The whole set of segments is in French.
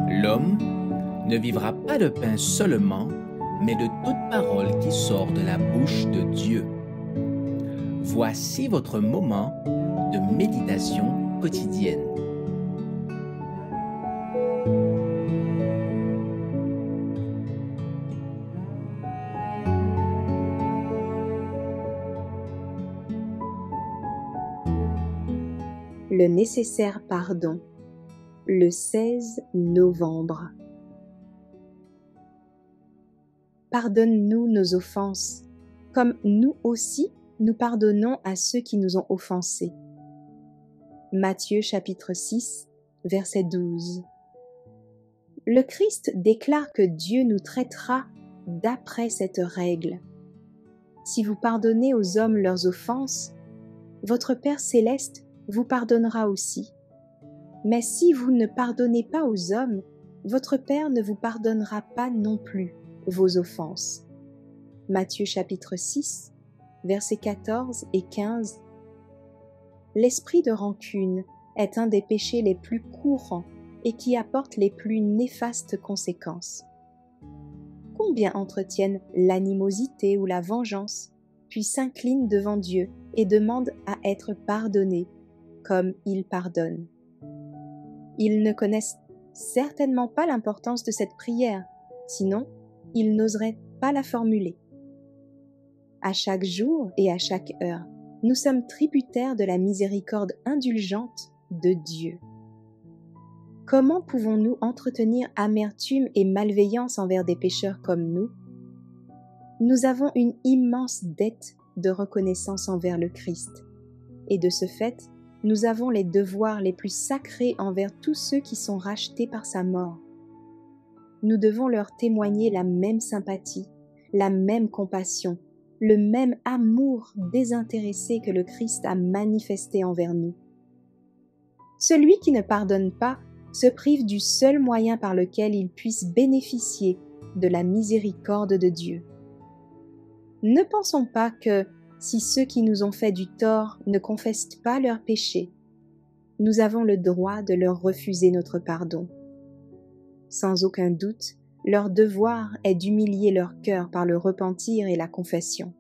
L'homme ne vivra pas de pain seulement, mais de toute parole qui sort de la bouche de Dieu. Voici votre moment de méditation quotidienne. Le nécessaire pardon, le 16 novembre. Pardonne-nous nos offenses, comme nous aussi nous pardonnons à ceux qui nous ont offensés. Matthieu chapitre 6, verset 12. Le Christ déclare que Dieu nous traitera d'après cette règle. Si vous pardonnez aux hommes leurs offenses, votre Père céleste vous pardonnera aussi. Mais si vous ne pardonnez pas aux hommes, votre Père ne vous pardonnera pas non plus vos offenses. Matthieu chapitre 6, versets 14 et 15. L'esprit de rancune est un des péchés les plus courants et qui apporte les plus néfastes conséquences. Combien entretiennent l'animosité ou la vengeance, puis s'inclinent devant Dieu et demandent à être pardonnés comme il pardonne. Ils ne connaissent certainement pas l'importance de cette prière, sinon ils n'oseraient pas la formuler. À chaque jour et à chaque heure, nous sommes tributaires de la miséricorde indulgente de Dieu. Comment pouvons-nous entretenir amertume et malveillance envers des pécheurs comme nous? Nous avons une immense dette de reconnaissance envers le Christ, et de ce fait, nous avons les devoirs les plus sacrés envers tous ceux qui sont rachetés par sa mort. Nous devons leur témoigner la même sympathie, la même compassion, le même amour désintéressé que le Christ a manifesté envers nous. Celui qui ne pardonne pas se prive du seul moyen par lequel il puisse bénéficier de la miséricorde de Dieu. Ne pensons pas que si ceux qui nous ont fait du tort ne confessent pas leurs péchés, nous avons le droit de leur refuser notre pardon. Sans aucun doute, leur devoir est d'humilier leur cœur par le repentir et la confession.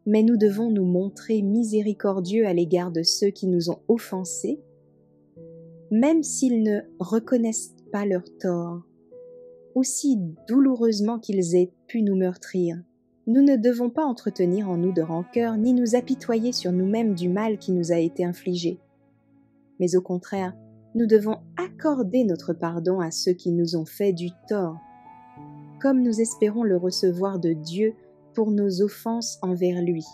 Mais nous devons nous montrer miséricordieux à l'égard de ceux qui nous ont offensés, même s'ils ne reconnaissent pas leur tort, aussi douloureusement qu'ils aient pu nous meurtrir. Nous ne devons pas entretenir en nous de rancœur, ni nous apitoyer sur nous-mêmes du mal qui nous a été infligé. Mais au contraire, nous devons accorder notre pardon à ceux qui nous ont fait du tort, comme nous espérons le recevoir de Dieu pour nos offenses envers lui.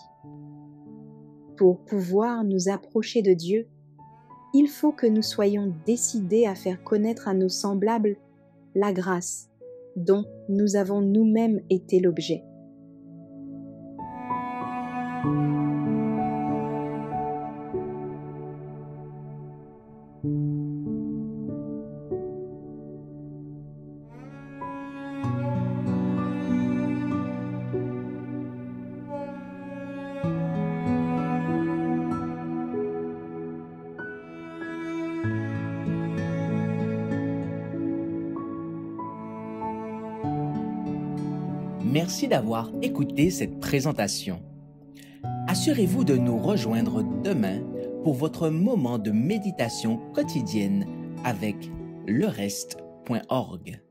Pour pouvoir nous approcher de Dieu, il faut que nous soyons décidés à faire connaître à nos semblables la grâce dont nous avons nous-mêmes été l'objet. Merci d'avoir écouté cette présentation. Assurez-vous de nous rejoindre demain pour votre moment de méditation quotidienne avec lereste.org.